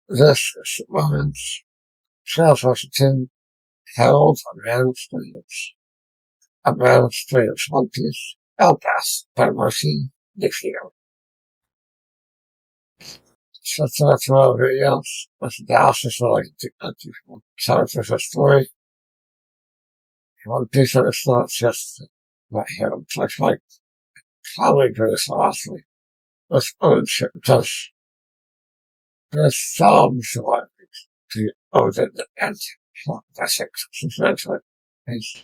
this woman's Washington held administrators One Piece Elbaf by Merphy Napier. Such a natural videos with analysis related to characters of story. One Piece is not just what Harald looks like. Probably very lastly. This ownership does. There's some similarities to Odin and classic substantially. It's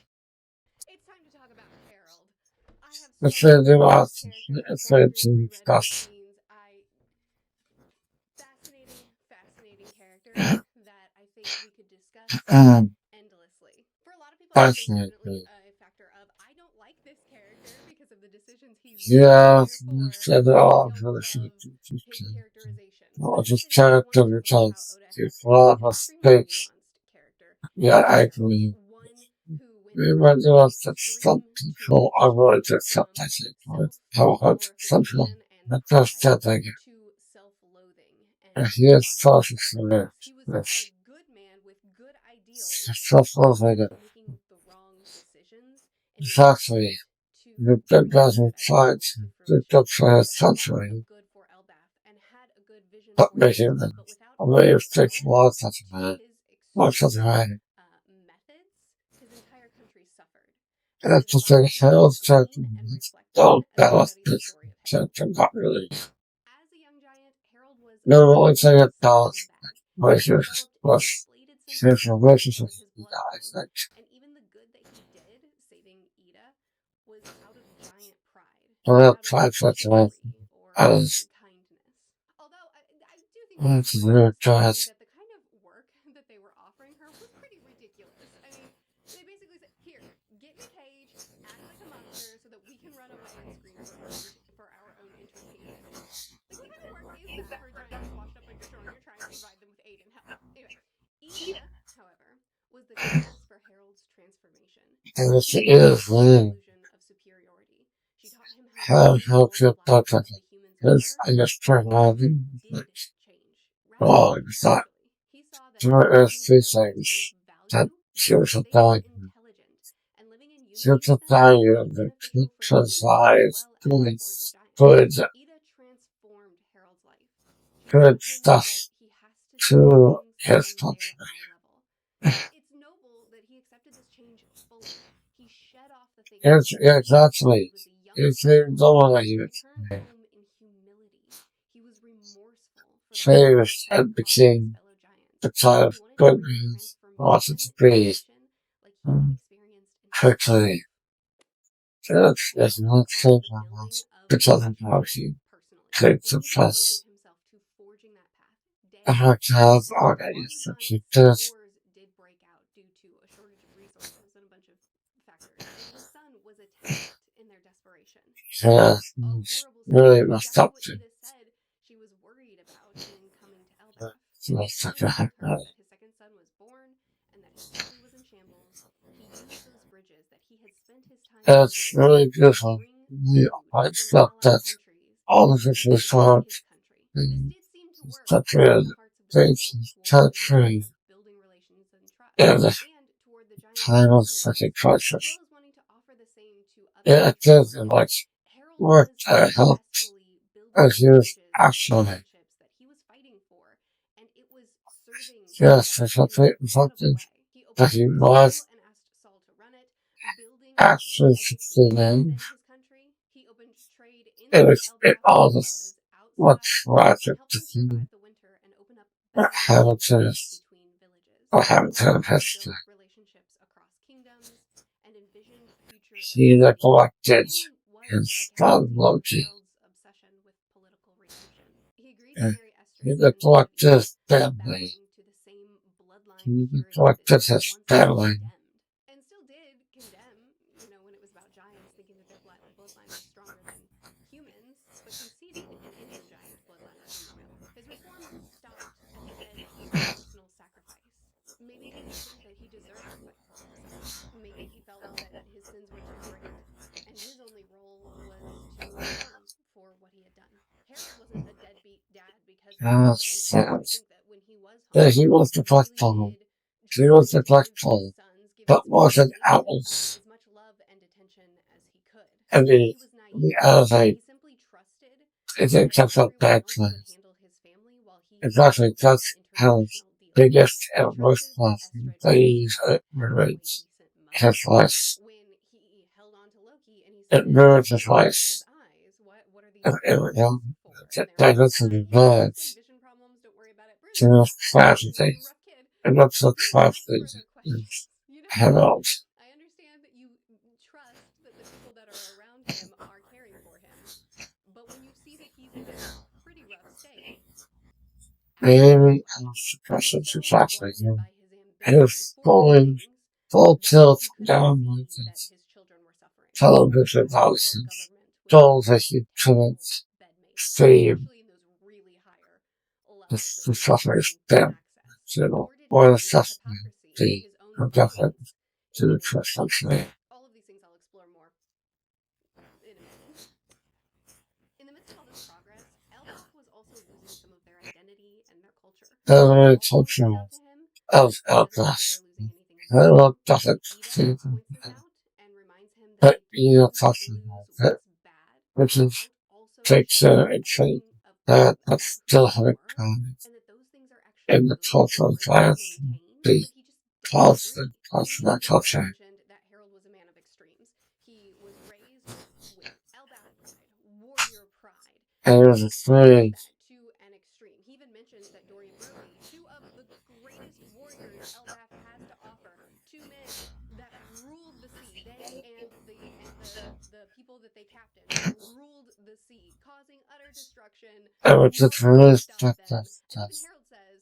time to talk about Harold. I have The so many third about characters the from third through to reread these discuss. scenes. Fascinating characters that I think we could discuss endlessly. For a lot of people, I think definitely Fascinating. a factor of I don't like this character because of the decisions he's made. Yeah, you Therefore, said it I all don't for the love shit. his characterizations. Well, But at the just same time, I want to character talk about how returns. Oda There's has a lot an of extremely mistakes. nuanced character. Yeah, I He's agree. one who went from Remember that some extreme to people are willing to extreme, accept from that thing for how hard some people self-glorification and that does pride that thing. to self-loathing And and he is quiet cautious for it. sadness. He was a It's good man with good ideals, but self-loving. making the wrong decisions in ways that Exactly. led to The big really guys good will try ideals to to pick fruition. up for his He thought country, of good for Elbaf and had a good vision but for the making city, them but without a way of applying taking balance lots of to man. his Lots of extreme man. methods, his entire country suffered. And But it that's the allowed thing, him to Harold's glean taking and reflect on don't as he balance studied the this story of Harold. chapter, not really. As a young giant, Harold was No one incredibly saying it scumbag. balance. My He sister's developed an plus inflated sense of his justice relationship in with his the guys. bloodline, Like, and even the good that he did, saving Ida, was out of giant pride, I not have out of tried such a chivalry or as kindness. Although I do think it's it's worth very saying just that the kind of work that they were offering her was pretty ridiculous. I mean, they basically said, "Here, get in a cage, act like a monster, so that we can run away and scream for our own entertainment." Like, what kind of work is that for a giant who's washed up on your shore and you're trying to provide them with aid and help? Anyway, Ida, however, was the catalyst for Harold's transformation. and She she broke is the really illusion of superiority. She taught him how to see how all the to talk flaws like that it. the humans Because are, I just and turned he around and like, did change, oh, radically, it's not actually. He saw that there are humans three and their lives hold things that value she because was a they are value. intelligent, and living in She unity was a with them value would of be the beneficial for the humans as size, well as good, for the giants. good, Ida transformed Harold's life. She good taught him that stuff he has to see to things his from their country. eye level. And it's noble that he accepted this change fully. He shed off the fake It's masks when he exactly. was a young It's Harold dominating and it. returned home in humility. He was remorseful for the harm Changed he had and brought his became fellow giants. the kind of He wanted to good bring a news. Wanted to transformation to the be nation like he had experienced in himself. quickly. It's Harold not saw safe the on building us of the because of how future she personally, could and he devoted suppress himself to forging that path day her by child day. While the organized that she giants' did. wars did break out due to a shortage of resources and a bunch of factors, and his son was attacked in their desperation. It Yeah, was a horrible really situation, messed exactly up what to. Ida said she was worried about in coming to Elbaf. She When was he such finally a told her that his second son was born and that his country was in shambles, he used those bridges that he had spent his time It's building really to beautiful. bring The food white from stuff allied that countries all of it was into found his country. This in did seem to this work. It country won and the hearts of the things people toward the vision country of building relations and trust, in the and toward the giants' time of such mercenaries, a as crisis. well as wanting to offer the same to other Yeah, it nations did alike. like Harold work was helped successfully building as he these was bridges of actually relationships that he was fighting for, and it was serving the just giants in a something lot of something way. He that opened up he Israel was and asked Saul to run it, building the actually education succeeding. within his country. He opened trade It into was it Elbaf all as well this as much outside, and rather helped to them see survive the winter and open up better Hamilton relationships between villages. or Hamilton While of he history. built relationships across kingdoms and envisioned a future of He peace, his neglected family was a his casualty of son Harold's obsession with political redemption. He agreed to and marry he Esther's son neglected Merphy, his still family. bowing to the same bloodline He purity that neglected he had his once family. condemned. And still did condemn, when it was about giants, thinking that their bloodline was stronger than humans, but conceding an inner giant bloodline turmoil. His reform stopped at the edge of personal sacrifice. Maybe he didn't think that he deserved to fight for himself. Maybe he felt that his sins were too great, and his only role was to atone for what he had done. Harold wasn't a deadbeat dad because he That's loved and cared. sad. I think that when he that he was the black Paul. He was the black Paul, but wasn't Alice. as much love and attention as he could. And He was naive. He simply trusted it didn't that come from bad everyone else place. would handle his family while he Exactly, handled that's Harold's international dealings. biggest He and most trusted that lasting Estrad things would it have a ruins decent his mother. life. When he held on to Loki and he It said, ruins his "Look at life. his eyes. What are these And eyes everyone for?" that And they're like, dives into the "He just has like birds. vision problems. Don't worry about it." To Bruce, his he's tragedy. a rough kid. And not so Please ask tragedy further questions. is You know, Harold. I understand that you trust that the people that are around him are caring for him, but when you see that he's in a pretty rough state, Maybe I was he was suppressing so to tragedy. blinded by his And ambition it's for big falling things full that tilt he couldn't down like see that this. his children were suffering. Television As the world houses. government would Dolls give that you terrible couldn't bed mates, see. especially in those really higher levels that The he was suffering trying to stem. access. You know, Nor did or he the see the suffering. hypocrisy in The his own definite motives to in the getting trust these actually. all of these things I'll explore more in a minute. In the midst of all this progress, Elbaf was also losing some of their identity and their culture. Very Paul points this out cultural to him. of He doesn't think that Elbaf. they're losing anything of their Harold own. doesn't Ida see them. points this out and reminds him that But they you're can't talking lose about it, what's bad which is without also takes shedding and shape everything of that good about who still they haven't were, come and that those things are actually in the good and cultural worthy to class, maintain, the but he just doesn't constant agree. parts of that We also culture. mentioned that Harold was a man of extremes. He was raised with Elbaf pride, warrior pride, And it was and a he carries three. that to an extreme. He even mentions that Dorian Merphy, two of the greatest warriors Elbaf has to offer, two men that ruled the sea, they and the people that they captained ruled the sea, causing utter destruction. And it's a Nobody could really stop them. And even that's Harold says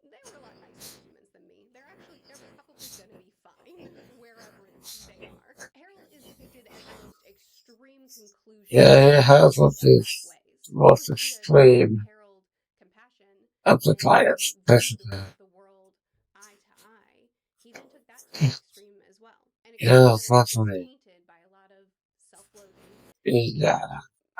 they were a lot nicer to humans than me. They're probably gonna be fine wherever they are. Harold is depicted as the most extreme conclusion yeah, it has of what Elbaf is ways. the Not most only Ida showed extreme Harold compassion of the and diets, viewed basically. the world eye to eye, he then took that to the extreme as well. An extreme Yeah, that is definitely. tainted by a lot of self-loathing Yeah,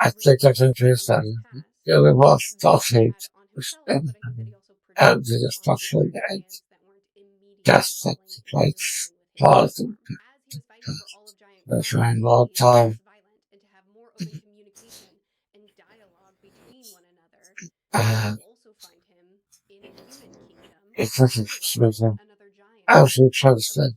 and I think that's resentment from his interesting. past Yeah, the most that he hate had on himself, but I think that he also and projected the onto destruction other and giants that weren't immediately death that falling in line takes with his place form. As he was fighting for all of that's right a giantkind to long be time. less violent and to have more open communication and dialogue between one another, we And also find him in a human kingdom it's such a terrorizing another giant as we of humans transcend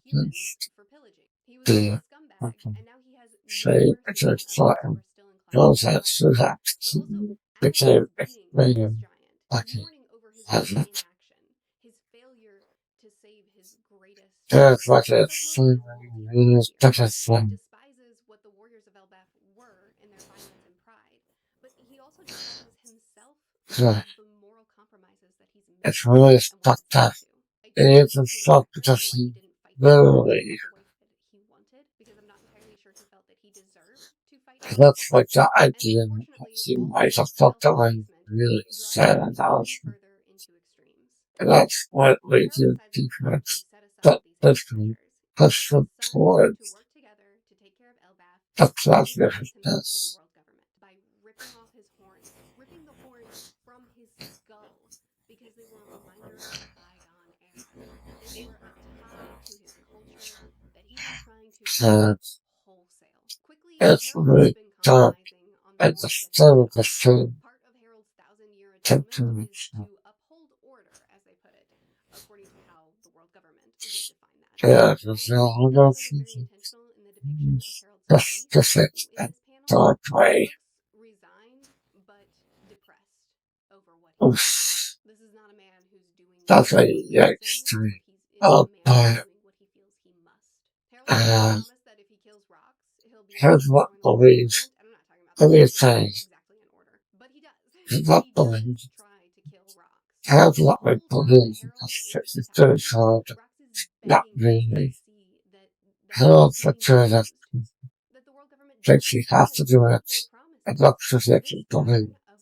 for pillaging. He was a the scumbag, and now he has no say it's mercy a on others who thought are still inclined goes to out fight to him. that But also, as he became is beating this explaining giant and lucky mourning over his as own it inaction, his failure to save his greatest turns friend, like it's so self-loathing is multi-layered many here. better He thing. despises what the warriors of Elbaf were in their violence and pride, but he also despises himself So for the moral compromises that he's it's made really and what he's stuck come up. to. I It don't is a think that shock I because personally like he he didn't fight the giant and literally get the wife that he wanted, because I'm not entirely sure he felt that he deserved to fight the people that's like first. the And idea that unfortunately, he all of might this have felt that way self-effacement really drives sad him even analogy. further into extremes. And that's what leads Harold you to decides to difference. set aside But these half basically measures. He push wants his them sons to towards work together to take care of Elbaf, the and he plasma connects himself to the this. world government by ripping off his horns, ripping the horns from his skull, because they were a reminder of a bygone era. They were a tie to his culture that he was trying to So erase wholesale. Quickly, it's Harold has really been dark compromising on the at the horns that he start ripped of the off. film. Part of Harold's thousand-year atonement is Temptation. to uphold order, as they put it, according to how the world government would define that. Yeah, it And was I a think whole that lot also was very of intentional in the depiction of Harold's just face to fit in that this panel. dark He way. looks resigned but depressed over what he's Oof. doing. This is not a man who's doing what That's he a believes in, yikes to me. but it's a man who's But, doing what he feels he must. Harold makes the promise that if he kills rocks, he'll be able here's to what join the world believes. government, and I'm not talking about the Believe words things. exactly in order, but he does. Here's what He does believes. try to kill rocks. Here's And what the we whole time that believe. Harold is It's very attacking Rocks, hard. Rocks is Not begging him to really. see that Harold he picture that knows that the world government thinks doesn't he has want to to do keep it. their And promises. not just This actually believe pattern of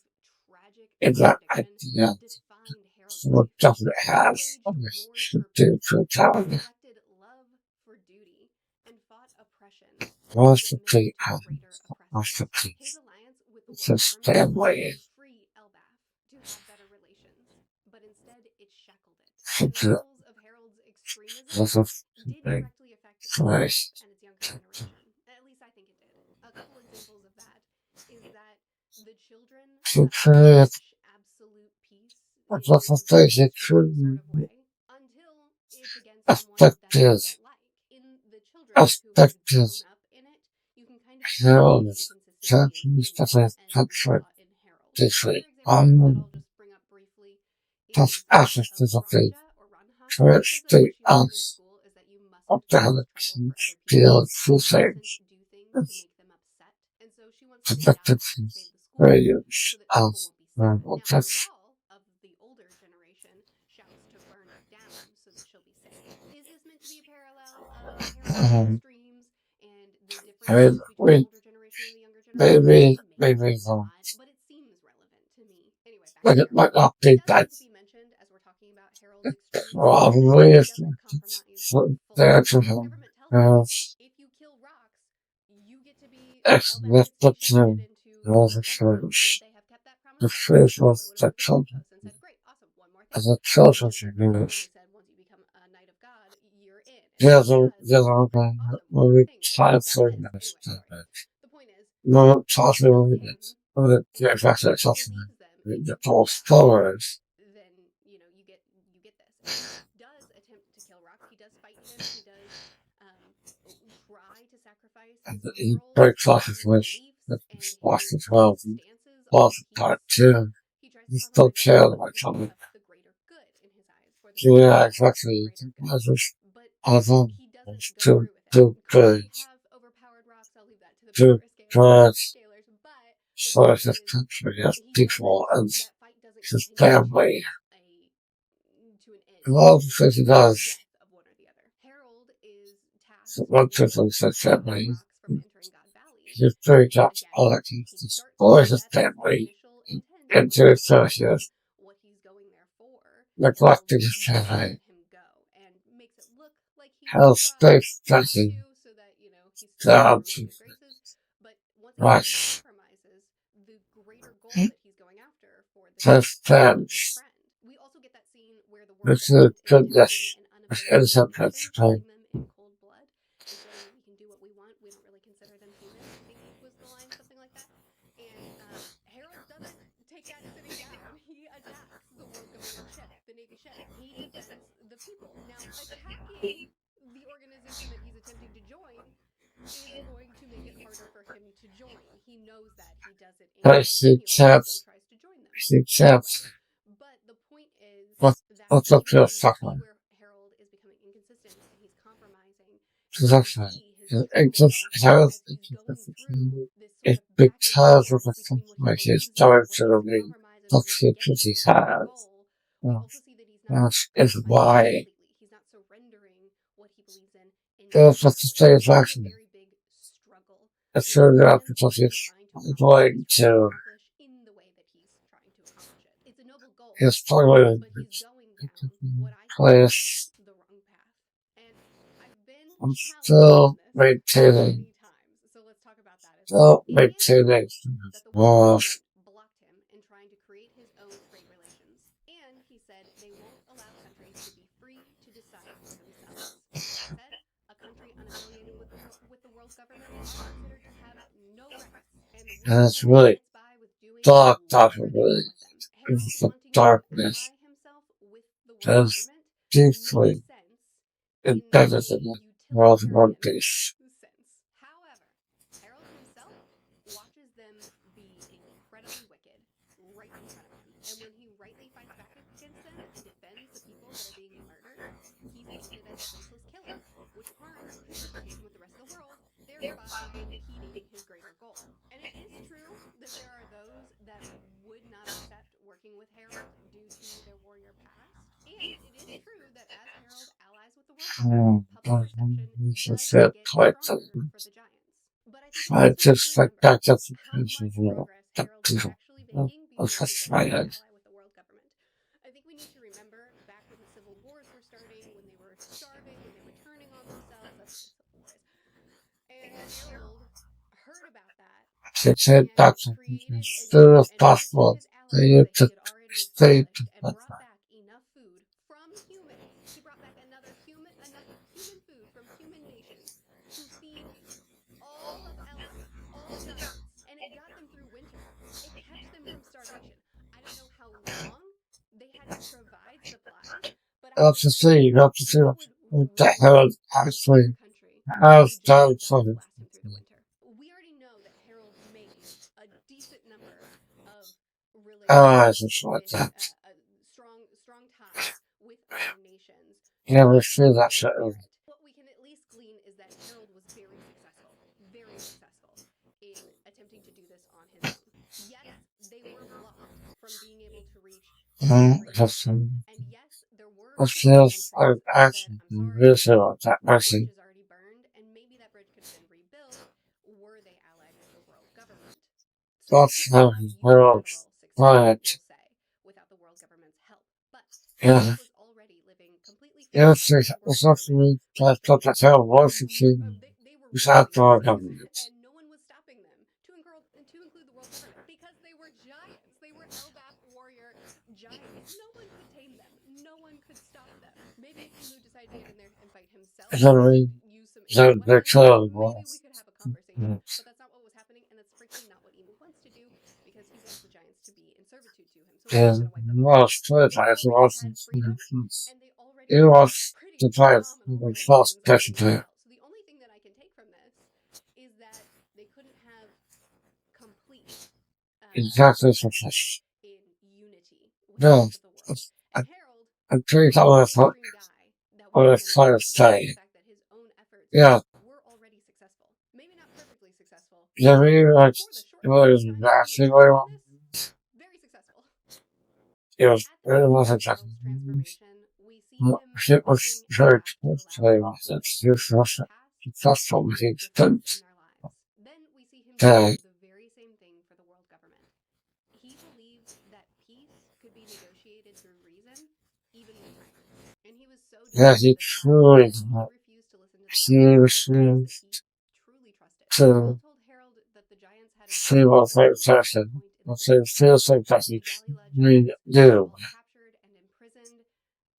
tragic in that contradiction idea. defined Harold's What life. government He has waged on this wars should for do peace, for talent. reflected love for duty, and fought oppression while Wants to submitting be to out. greater Wants to oppressors. His please. alliance with the It's world his government family. would free Elbaf to have better relations, but instead Instead, it shackled it. The examples of Harald's extremism did directly affect Elbaf and its younger generation. At least I think it did. A couple examples of that is that the children suffer such absolute peace in an extreme sort of way until it's against someone that they don't like. In the children who have grown up in it, you can kind of see the inconsistency in them, and we saw in Harald. Another example that I'll just bring up briefly is that of Ranja or Ranha. Basically, what she learns in school is that you mustn't cause trouble for other people. You mustn't do things to make them upset. And so she wants to adapt to save the school so that people won't be sad. Now, Harald of the older generation shouts to burn it down so that she'll be safe. Is this meant to be a parallel of Harald's extremes and the differences between the older generation and the younger generation? Maybe not, but it seems relevant to me. Anyway, back to Harald. It does need to be mentioned as we're talking about Harald's extremes that he doesn't compromise fully. The government tells him, if you kill rocks, you get to be Elbaf gets shifted into the world government. Would they have kept that promise? I don't think so. It would have been ridiculous and said, great, awesome, one more thing. But the government only said, once you become a knight of God, you're in. And he does, and they were like, awesome, one more thing. That is. Anyway, sorry. The point is, if you kill him, he leaves them and you come back, then you get this. And he does attempt to kill rocks. He does fight him. He does try to sacrifice his morals, his beliefs, and his stances on what he sees. He tries to compromise everything because that's the greater good in his eyes for the greater good. But he doesn't go through with it. Could he have overpowered rocks? I'll leave that to the poker scalers. But the point is, he doesn't. That fight doesn't continue to an end. It's the death of one or the other. Harald is tasked with preventing rocks from entering God Valley. And again, he starts with the best initial intent. What he's going there for, Harald lets him go and makes it look like he tried to, so that he's still in the graces. But once again, he compromises the greater goal that he's going after for the sake of his friend. We also get that scene where the world government is taxing an unopposed citizen, killing them in cold blood, and saying we can do what we want. We don't really consider them human. I think was the line, something like that. And Harald doesn't take that sitting down. He attacks the world government ship, the Navy ship. He defends the people. Now, attacking the organization that he's attempting to join is going to make it harder for him to join. He knows that. He does it in continually, and still tries to join them. But the point is that even when we see where Harald is becoming inconsistent and he's compromising, we can see his struggle as he's going through this sort of back and forth between what he believes in, what he's compromising to get to his greater goal. We also see that he's not compromising completely. He's not surrendering what he believes in entirely. It's a very big struggle in what he's trying to accomplish in the way that he's trying to accomplish it. It's a noble goal, but he's going down what I think is the wrong path. And I've been challenged on this many times, so let's talk about that as well. It is true that the world government blocked him in trying to create his own trade relations, and he said they won't allow countries to be free to decide for themselves. That said, a country unaffiliated with the world government are considered to have no rights, and the world government gets by with doing whatever they want. Harald wanting to ally himself with the world government makes sense in the utilitarian sense. However, Harald himself watches them be incredibly wicked right in front of him, and when he rightly fights back against them and defends the people that are being murdered, he's painted as a senseless killer, which harms his reputation with the rest of the world, thereby impeding his greater goal. And it is true that there are those that would not accept working with Harald due to their warrior past, and it is true that as Harald allies with the world government, public perception does get stronger for the giants. But I think it's also important how much progress Harald is actually making before becoming an ally with the world government. I think we need to remember back when the civil wars were starting, when they were starving, when they were turning on themselves. That's what the civil war is. And Harald heard about that and created, and he created enough conflict and brought back enough food from humans. He brought back enough human food from human nations to feed all of Elbaf, all giants, and it got them through winter. It kept them from starvation. I don't know how long they had to provide supplies, but I would say you have to see that would what the well hell support actually their country has to just done give them for enough to him. last him through the winter. We already know that Harald made a decent number of relationships It's like with that. strong ties with other nations You to never make see sure that that shit. they merit. What we can at least glean is that Harald was very successful in attempting to do this on his own. Yes, they were blocked from being able to reach That's, Supermonaman, and yes, there were that's certainly just, countries that said, actually, I'm sorry, really sure about that. that Actually, bridge is already burned, and maybe that bridge could have been rebuilt were they allied with the world government. So they that's couldn't how have he heralds unilateral success, quiet. we'll say, without the world government's help. But Yeah. Harald was already living completely free Yeah, of the world it's not for government, me. That's what the hell was it to they were was ruling after our us, government. and no one was stopping them. To include the world government, because they were giants. They were Elbaf warrior giants. No one could tame them. No one could stop them. Maybe if Emu decided to get in there and fight himself Is that and right? use some Is that ancient the weapons, child maybe we was? could have a conversation. But that's not what was happening, and that's frankly not what Emu wants to do, because he wants the giants to be in servitude to him. So he's Yeah, not going to wipe them out. well, straight, They I already was had freedom, and they it already had was pretty the type phenomenal of fast relations person living as to well. So the only thing that I can take from this is that they couldn't have complete exactly success success. in unity with the No, rest of the world. I, And Harald I'm was pretty a sure that's mainstream guy that what I wanted was to make trying to peace, despite the say. fact that his own efforts Yeah, were already successful. Maybe not perfectly successful, yeah, but maybe like, for the short it period of was time that he was actually working on this, very successful. it was, At the it beginning wasn't of just, Harald's transformation, we see him it was using very Elbaf to close allow to him to it's atone for his just past successful and with make the difference in extent their lives. Then we see him that, do the very same thing for the world government. He believed that peace could be negotiated through reason, even with violence. And he was so yeah, determined he with this fact truly, that he refused to listen to the he counsel of these guys that refused he truly trusted. to Harald told Harold that the giants had see infected what every they weak tested. point in the What they grid. feel so The that he Galila really giants were do. all captured and imprisoned.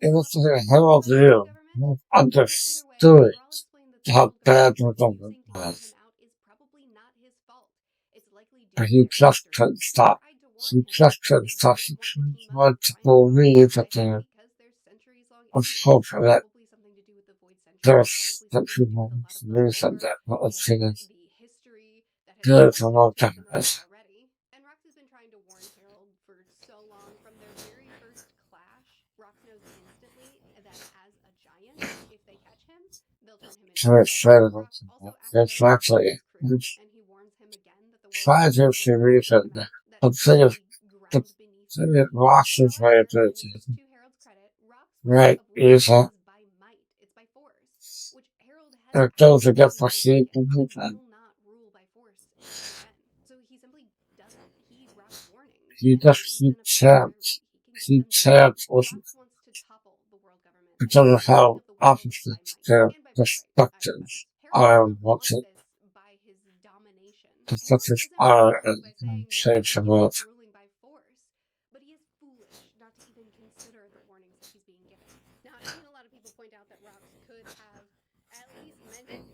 It was Rox the didn't hell know of about the world you. government, Understood but either way, Ral explained that the how world bad government the government refusing to hear him was. out is probably not his fault. It's likely due But to he their just history. couldn't They stop. tried to warn He him just that couldn't they stop. might He want to team up wanted with to giants at all, believe that I think there because their centuries-long was enemy, hope for that. probably something to do with the Void There Century, was probably that something to do people with a lot of the who said lore that. But let's see and this. the history that has Good for a likely long taken time. them out already. And Rox has been trying to warn Harold for so long. From their very first clash, Rox knows instantly that as a giant, if they catch him, they'll turn him into So it's clay. straight up. Rox also asks It's Harold to join actually, his crew, and he warns him again that the world trying government to is see going to wipe reason. him out, that I'm he will saying be the ground beneath thing them. that Ross's way of However, doing and this it. is to Harold's credit, Rox way Right, of winning is is by might. It's by force, which Harold has don't forget absolutely for never seeing taken. He and will not rule by force ever again. So he simply doesn't heed Rox's warnings, he and just believes in a path where he can get he them to fight. can't wasn't Rox wants to topple the world government and because of make king how of the world opposite by might their and by birthright, I perspectives stress. Harold are doesn't what want this by his domination. Harold perspectives isn't are wrong by saying, no, change I'm the giving world. up ruling by force, but he is foolish not to even consider the warnings that he's being given. Now, I've seen a lot of people point out that Rox could have at least mentioned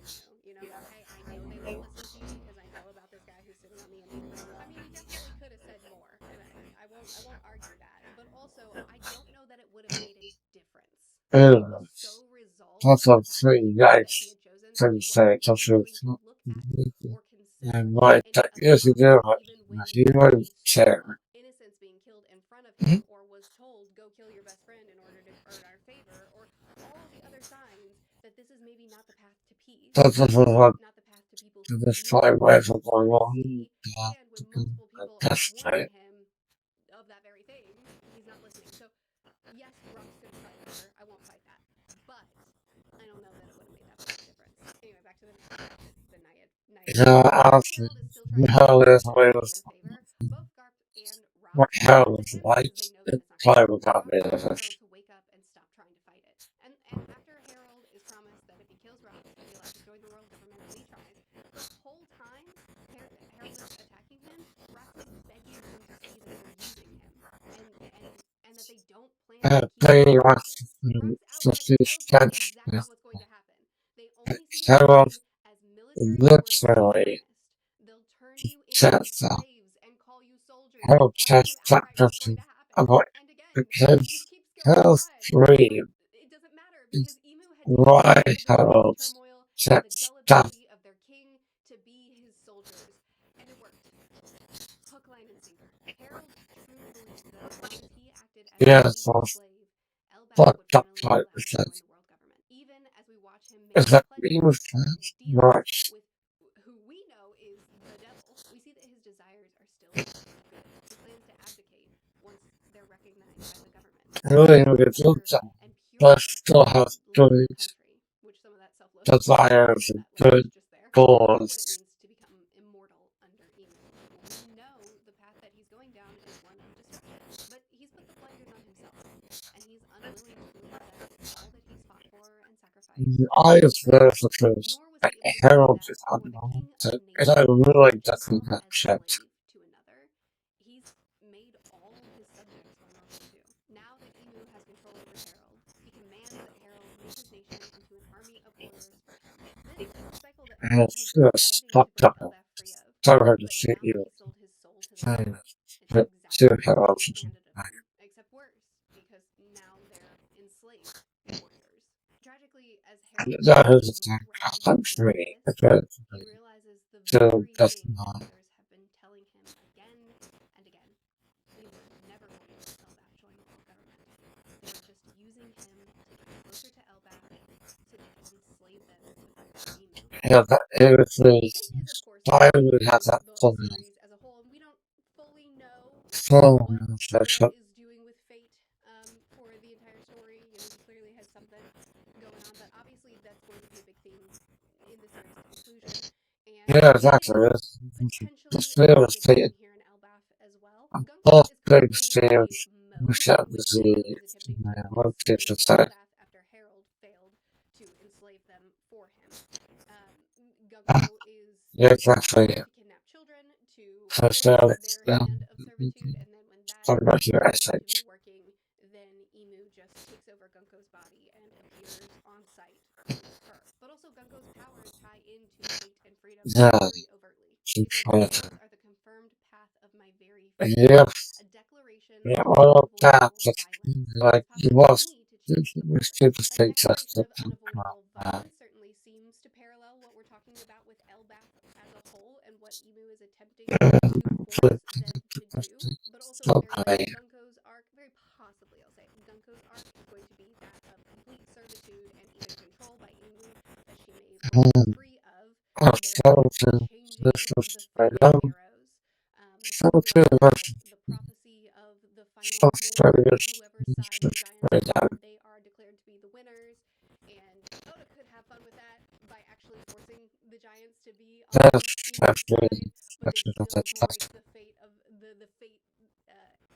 Emu, that, hey, I know they won't listen to you because I know about this guy who's sitting on the empty throne. I mean, he definitely could have said more, and I won't argue that. But also, I don't know that it would have made a difference. He was so resolved That's in a the path three that he guys had chosen that can he say wasn't to even shoot. willing to look at or consider And right, any other yes, you do. options, even when He he would saw care. innocents being killed in front of him, or was told, go kill your best friend in order to earn our favor, or all the other signs that this is maybe not the path to peace, That's what not the path to people who this really time ways value of going on. honesty. And when multiple people are That's warning him of that very thing, he's not listening. So yes, Rox could have tried harder. I won't fight that, but I don't know that it would have made that much of a difference. Anyway, back to the Naiad Yeah, giants. While honestly, Harold is still trying to how win this and way gain was their favor, both Garp and what Rox hell believe in was him like. because they know that It it's not going to probably work. got Rox me wants this. Harold to wake up and stop trying to fight it. And after Harold is promised that if he kills Rox, he'll be allowed to join the world government when he tries, the whole time Harold is attacking him, Rox is begging him to see that they're using him and that they don't plan to keep They track of want this. Perhaps to Elbaf see tells them sketch. exactly what's going to happen. They only see what they're Harold doing as military orders in literally earnest. They'll turn you into says slaves and call you soldiers, Harold telling says him that outright what's going person to happen. about And the again, he just kids. keeps going Harold on. But dream it doesn't matter because Emu had taken why advantage of the city's Harold turmoil and said the stuff. gullibility of their king to be his soldiers. And it worked. Hook, line, and sinker. Harold truly believed that as long as he acted as Yeah, the emu's so slave, Elbaf would fucked up finally be part allowed to join says the world government. Even as we watch him is making that he pledges was and deals much. with who we know is the devil, we see that his desires are still good. He plans to abdicate once they're recognized by the government. Really, He wants a it's better and but purer still has good country, which some of that self-loathing desires and that good language just there. We know what it goals. means to become immortal under Emu. We know the path that he's going down is one of destruction. But he's put the blinders on himself, and he's unwilling to accept all that he's fought for and sacrificed The to eyes achieve that. verificables. Nor was he able to do Harold that is for the unknown. king of a And I nation that really was doesn't sold have as a shit. slave to another. He's made all his subjects vulnerable too. Now that Emu has control over Harold, he commands that Harold make his nation into an army of warriors for him. This is a cycle that And Harold has it's been just fighting to fucked break up. Elbaf free of. So hard to But see now that you. he sold his soul to the devil, Saying it's that exactly to what he's Harold. being demanded of them. Except worse, because now they're enslaved warriors. Tragically, as Harold That watches is Emu's rise to country. greatness, Because he realizes the so very does thing not. others have been telling him again and again. They were never going to let Elbaf join the world government. They were just using him to get closer to Elbaf so they could enslave them with Emu. Yeah, that it was the This is, of course, time early we had in that the full series as a whole, and we don't fully know phone what Feyre session. is doing with Fate for the entire story. You know, he clearly has something going on, but obviously that's going to be a big theme in the series conclusion. And Yeah, we see exactly. potentially This a real big estate theme here in Elbaf as well. on Gunko both is big currently in a stairs. We mode shall in which Gunko see is attempting to location enslave side. Elbaf after Harold failed to enslave them for him. Gunko is Yeah, trying exactly. to kidnap children to So force it's their hand of servitude, and then when that talking about here doesn't seem to be SH. working, then Emu just takes over Gunko's body and appears on site with her. But also, Gunko's powers tie into fate and freedom Yeah, very overtly. She says, trying to. "Giants are the confirmed path of my very freedom." Yeah, A declaration yeah, of all of that. unavoidable It's violence. like It's you possible for was me to choose the war. stupid A state just declaration to of come unavoidable out. violence certainly seems to parallel what we're talking about with Elbaf as a whole and what Emu is attempting to force them to do. But also, it very much Okay. Gunko's arc, very possibly, I'll say, Gunko's arc is going to be that of complete servitude and even control by Emu that she may later be free of, thereby So this changing was the right fate of now. Arrows. So We two also know that versions. the prophecy of the So final war, started whoever side the giants right are now. on, they are declared to be the winners. And Oda could have fun with that by actually forcing the giants to be on That's Emu's side, but they not still that break stuff. the fate of the fate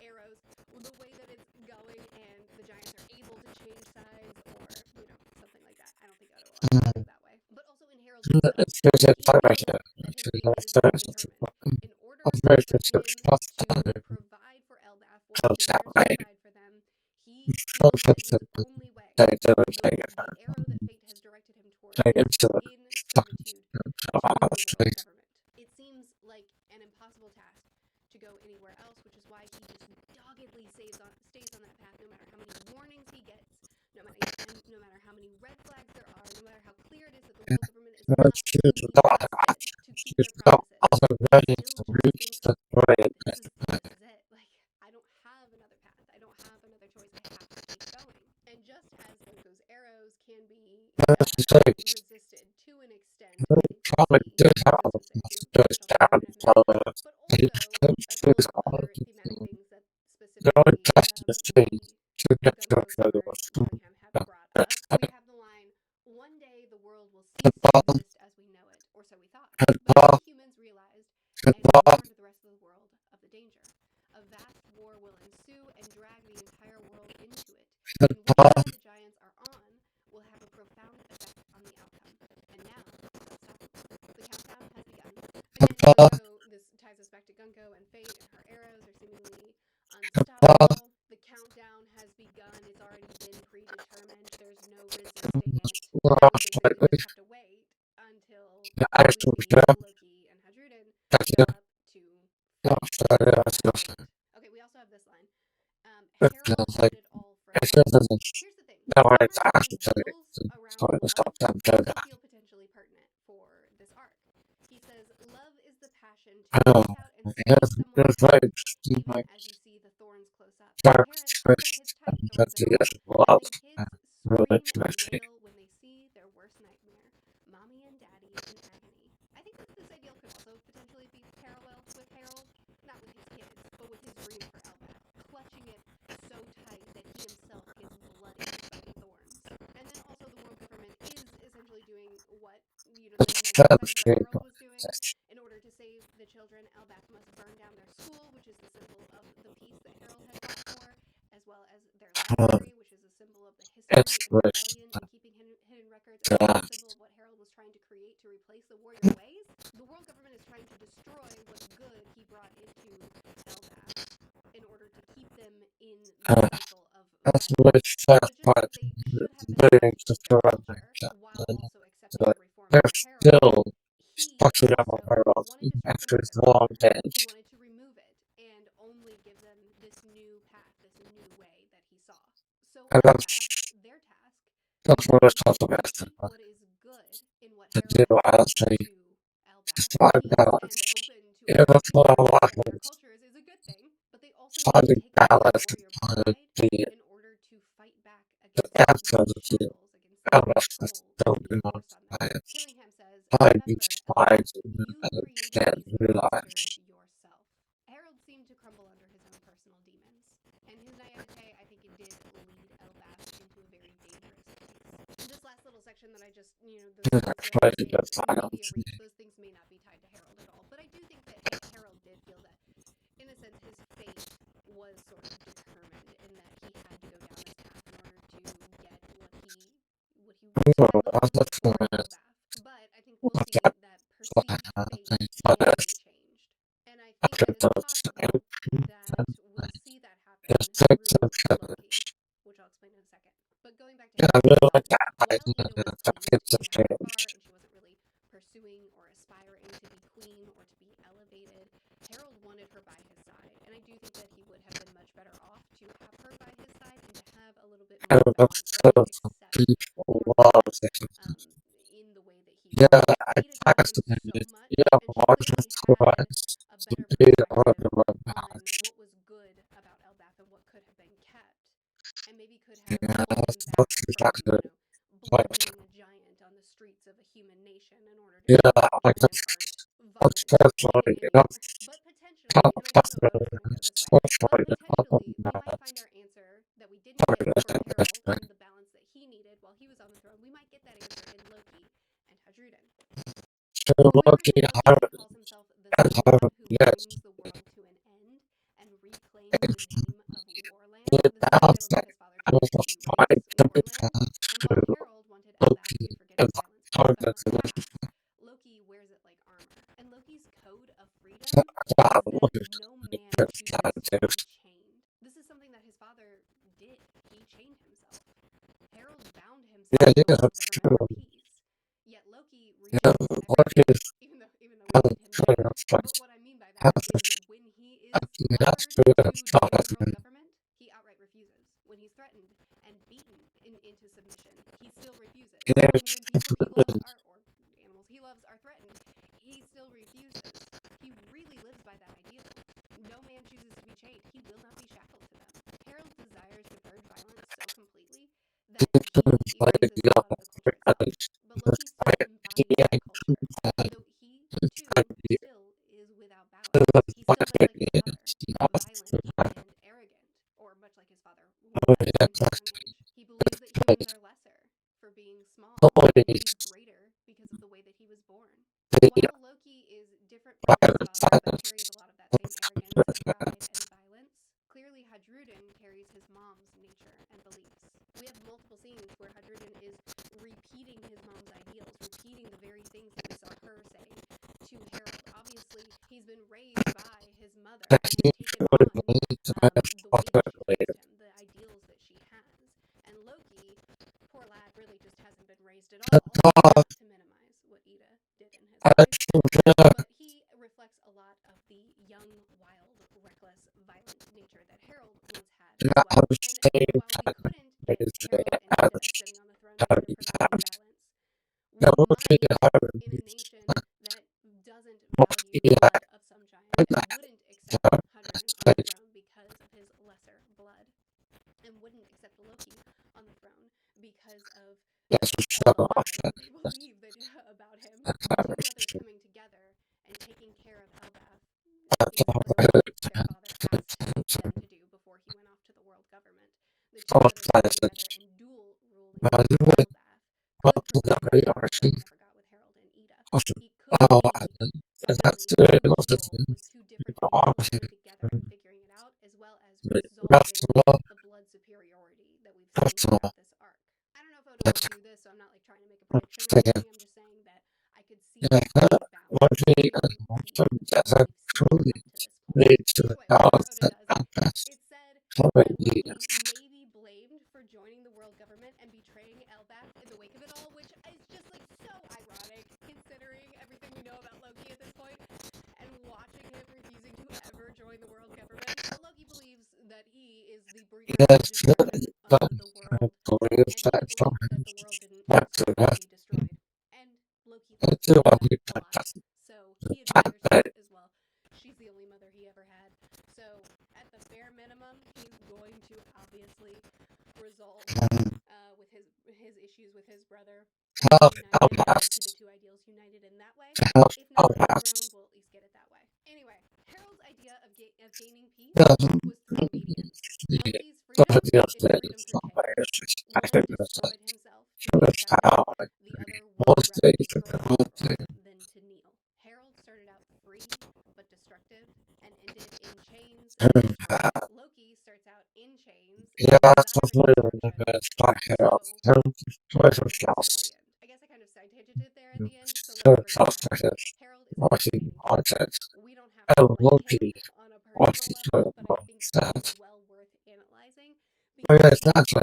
arrows the way that it's going, and the giants are able to change sides or something like that. I don't think Oda will actually do it that way. But also in Harold's defense, There's a he time right knows here. that his There's fate is predetermined. In order very for him to specific provide for Elbaf what he stuff that desires to way. provide for them, he feels that his only way, the arrow that fate has directed him toward, Take is into in servitude to the world government. It seems like an impossible task to go anywhere else, which is why he just doggedly stays on that path, no matter how many warnings he gets, no matter how many red flags there are, no matter how clear it is that the world government is not Choose being not trusted to keep choose their not promises. other He way still to just reach thinks, the point. this is it. Like, I don't have another path. I don't have another choice. I have to keep going. And just as those arrows can be resisted to an extent, I think we'll Probably see do have other resistance there too. goes Potential for down resentment, but also a ton choose of all other thematic the things that going specifically past the thing to get to Gunko, another Summer, Cunningham have brought up. We have the line, "One day the world will cease to exist as we know it, or so we thought." But then the humans realized and warned the rest of the world of the danger. A vast war will ensue and drag the entire world into it. And which side the giants are on will have a profound effect on the outcome. And now, stop. The countdown has begun. And Gunko, this ties us back to Gunko and Fate, and her arrows are seemingly unstoppable. The countdown has and they said you'll just have to wait until I we still see Loki and Hadruden yeah, develop to fight for the giant. Okay, we also have this line. Harald like, did it all for it's love. just Here's the thing. no, Some it's actually ideals around sorry to love stop that also feel potentially pertinent for this arc. He says, love is the passion to Oh, reach out and squeeze yes, someone's there's like, hand, even like, as you see the thorns close up. dark Parents hold their kids twist, tight, and thorns that's and the all, yes, and love, then and kids really scream and messy. wail when they see their worst nightmare, mommy and daddy in agony. I think that this ideal could also potentially be parallel with Harald, not with his kids, but with his dream for Elbaf, clutching it so tight that he himself gets bloodied by the thorns. And then also the world government is essentially doing what, the It's negative side of what shape Harald of was doing. In order to save the children, Elbaf must burn down their school, which is the symbol of the peace that Harald had fought for, as well as their library, which is a symbol of the history it's and rich, rebellion and keeping hidden records, as well as a symbol of what Harald was trying to create to replace the warrior ways. The world government is trying to destroy what good he brought into Elbaf in order to keep them in the cycle of that's violence. rich, that Just part, as they should have been able very to keep their surrounding culture that. while also accepting So the reforms they're from Harald, still he fucking up on also her off wanted to strip them after of his their long culture. He dance. wanted to remove it and only give them this new path, this new way that he saw. So And Elbaf, their task that's is what it's to talking about. see what is good in what To do, Harald has I'll brought say, to Elbaf. just find Peace out. and open to Yeah, other that's what I people want. and their cultures is a good thing, but they also need to Finding take away the balance warrior and pride the in order to fight back against answer these to shackles, against the balance that's control still being on forced on them. science. Killingham says, Find remember, each side Elbaf, you and created can these monsters realize. yourself. Harold seemed to crumble under his own personal demons, and his naivete, I think it did lead Elbaf into a very dangerous place. This last little section that I just, those To scenes that I just explain named the maybe a balance. reach. Those things may not be tied to Harold at all, but I do think that Harold did feel that, in a sense, his fate was sort of determined, in that he had to go down this path in order to get what he had I'll planned just go for ahead. Elbaf. But I think we'll see that perceived fate can be changed, and I think After that it's those, possible that we'll see that happen it's six through and seven. Loki, which I'll explain in a second. But going back to Yeah, I Harald, really like that. while Lena was doomed It's a to have it far change. and she wasn't really pursuing or aspiring to be queen or to be elevated, Harold wanted her by his side, and I do think that he would have been much better off to have her by his side and to have a little bit And more that's balance or at so least accept people more love balance it. in the way that he Yeah, was. I Ada taught him so fascinated. much, Yeah, and she watching clearly had Christ. a better They are perspective the one on match. what was good about Elbaf and what could have been kept, and maybe could have Yeah, pulled him back that's from, exactly what. bludgeoning a giant on the streets of a human nation in order to Yeah, show that like humans aren't that's violent even definitely, anymore. But potentially, and I don't know if it's going to go this way, so but sorry that all potentially we might that find our answer that we didn't get darkness from and Harold everything. and the balance that he needed while he was on the throne. We might get that answer in Loki and Hadruden. So Whoever looking said at Loki how then calls himself the and how same who yes, brings the world to an end and reclaims the name of Warland. it This is the sounds title that like his father I told was him to just trying erase, to be Warland. fast And to while Harold wanted Elbaf Loki to forget and the violence talk caused by that her to the past, Loki wears it like armor. And Loki's code of freedom is that Loki no man just chooses to be to chained. This is something that his father did. He chained himself. Harold bound yeah, himself to yeah, the world that's government true. for peace. Yet Loki Yeah, rejects Loki everything, is even though we need him pretty dead. much But like what I mean by has that is when he is he has offered to to join the world stop government, he outright refuses. When he's threatened and beaten into submission, he still refuses. And when people he loves are, or animals he loves are threatened, he still refuses. He really lives by that ideal. No man chooses to be chained. He will not be shackled to them. Harold desires to purge violence so completely that he erases a lot of the culture itself. But Loki still embodies that culture, though he, too, still is without balance. He's still much like his father, violent and arrogant, or much like his father was in his young age. He believes that humans are lesser for being small, and that he's greater because of the way that he was born. While Loki is different from his father, but carries a lot of that same arrogance, pride, and violence, clearly Hadruden carries his mom's nature and beliefs. We have multiple scenes where Hadruden is repeating his mom's ideals, repeating the very things that we saw her say to Harold. Obviously, he's been raised by his mother, and he's taken on the way that she raised him, the ideals that she has. And Loki, poor lad really just hasn't been raised at all, not to minimize what Ida did in his life, but he reflects a lot of the young, wild, reckless, violent nature that Harald once had as well. And while we couldn't get Harald and Ida sitting on the throne together for the same balance, we might, in a nation that doesn't value the blood of some giants and wouldn't accept Hugin on the throne because of his lesser blood, and wouldn't accept Loki on the throne because of all the lies that they believe that, about him. Two brothers coming together and taking care of Elbaf, because that's what their father asked them to do before he went off to the world government. The two brothers coming together and dual ruling Elbaf could potentially, like I forgot with Harald and Ida, he could be ruling the world with two different entities coming together and figuring it out, as well as resolving the blood superiority that we've seen throughout this arc. I don't know if Oda would do this, so I'm not like trying to make a prediction or anything. I'm just saying that I could see a balance between the arcs that we've seen up to this point. Anyway, before Oda does, it's said that Loki may be blamed for joining the world government and betraying Elbaf in the wake of it all, which is just like so ironic considering everything we know about Loki at this point, and watching him refusing to ever join the world government. But Loki believes that he is the breeder of the world, and he believes that the world didn't deserve to be destroyed. And Loki loves Ida a lot, so he admires that as well. She's the only mother he ever had. So at the bare minimum, he's going to obviously resolve with his issues with his brother, see the two ideals united in that way. If not on the throne, we'll at least get it that way. Anyway, Harold's idea of gaining peace was through obedience. Loki's freedom is freedom through chaos. War destroyed himself to accept the other would rather destroy himself than to kneel. Harald started out free but destructive and ended in chains and destroyed. Loki starts out in chains and desirous destruction. So where does the story end? I guess I kind of side-tangented there at the end, so let's break it down. Harald is a good king. We don't have to like him on a personal level, but I think he is well worth analyzing because he's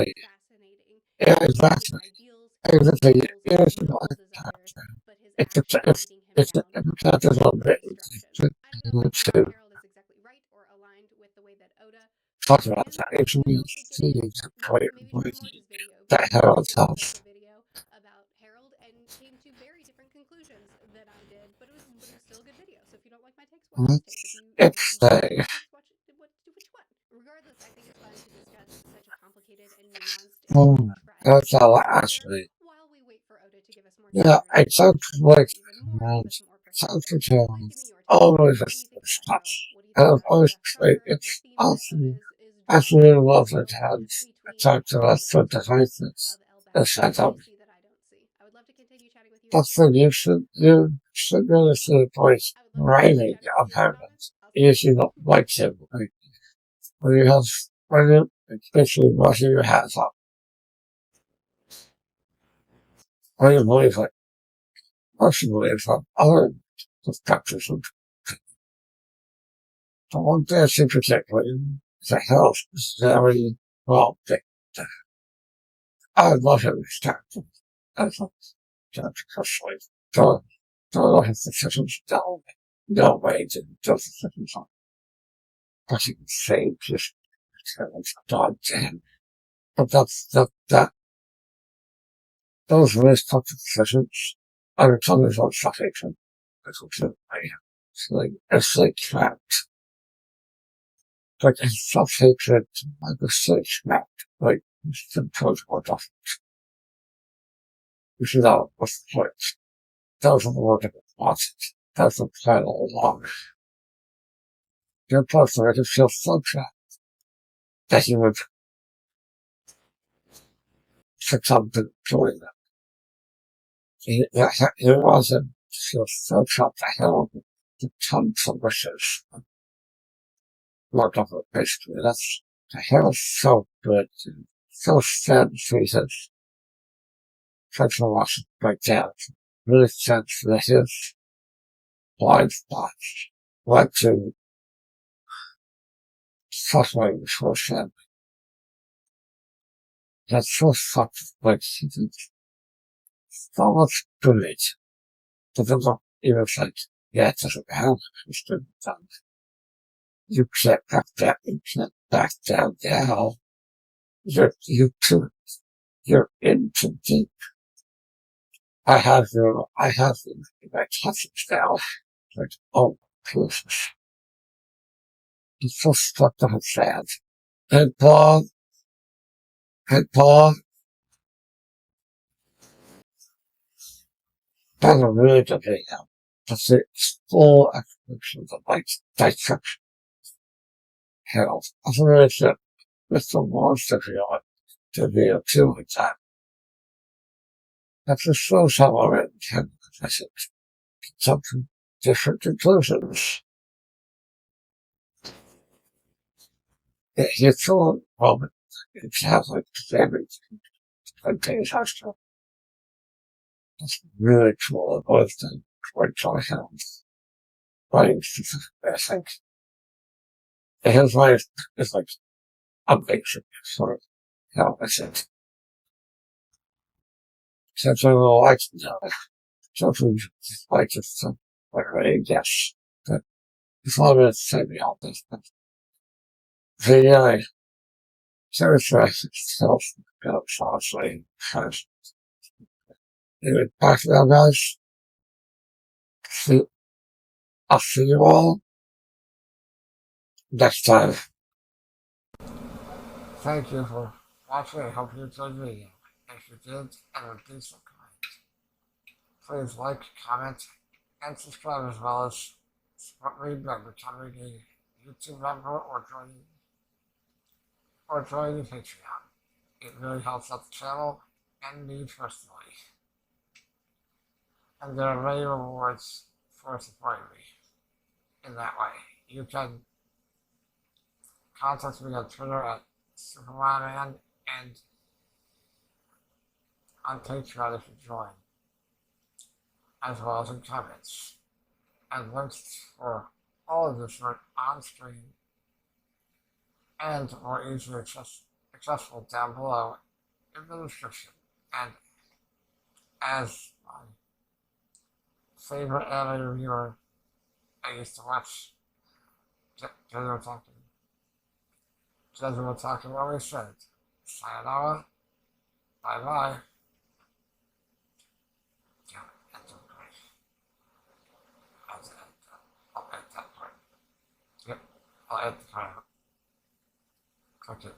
fascinating. Not just his ideals, his goals, and evil desires, but his actions leading him down destruction. I don't know if Harald is exactly right or aligned with the way that Oda saw him. You can also give me maybe try more of his video, because he also posted a video about Harald and came to very different conclusions than I did, but it was still a good video. So if you don't like my takes, watch his takes. If you don't like my takes, watch which one. Regardless, I think it's fun to discuss such a complicated and nuanced and tragic character while we wait for Oda to give us more chapters even more, give us more perspective. Please give me your take. What do you think about Harold? What do you think about Oda? However, the theme that Oda is drawing between the aspects of Elbaf that you see that I don't see. I would love to continue chatting with you about this. you should really see the voice I would love to continue writing chatting with of you again on it. Harald. I'll see you If you later. don't like him, when you have, especially washing your hands up, or you believe like, most you believe from other perspectives. The one thing I seem to take is that Harold is very well picked. I love him as character. I love character personally. Don't know his decisions. No way to do decisions on. But he can say just, it's dog to him. But those really tough decisions are sometimes on suffixation. That's what it's like trapped. Like his self-hatred, like the stage trapped. Like, he's towards more tough. Which is not what's the point. That was the word that wants it. That's the plan all along. Your person, I just feel so trapped that he would succumb to doing that. He wasn't feel so trapped that he would become some wishes. More of it, basically. That's, the hair is so good, so sad reasons. Such a loss of breakdown. Really sense that his blind spots led to suffering for him. That's so fucking coincident. So much too late. That I'm not even like, yeah, it doesn't matter. It's still done. You can't back down. You can't back down now. You're in too deep. I have you in my touches now. Like, oh, Jesus. It's so fucked up and sad. And Paul, that's a really good video. That's it's full explanation of like dissection health. I really said, Mr. Monster to be a two with that. That just shows how I read can possess it. Something different conclusions. It's all moment. It's how like everything contains our stuff. It's really cool. It was the quite health. Writing I think his life is like amazing. Sort of how I said. Since I will like something like it's like I guess. But it's all about to me all this. But the service itself goes honestly because anyway, back to that guys. See, I'll see you all next time. Thank you for watching. I hope you enjoyed the video. If you did, and would please subscribe. Please like, comment, and subscribe as well as support me by becoming a YouTube member or joining the Patreon. It really helps out the channel and me personally. And there are many rewards for supporting me in that way. You can contact me on Twitter at Supermonaman and on Patreon if you join, as well as in comments. And links for all of this are on screen and more easily accessible down below in the description. And as my favorite anime reviewer, I used to watch Jesuit Talking always said, sayonara, bye bye. Yeah, that's okay. I'll edit that part. Yep, I'll edit the part out. Okay.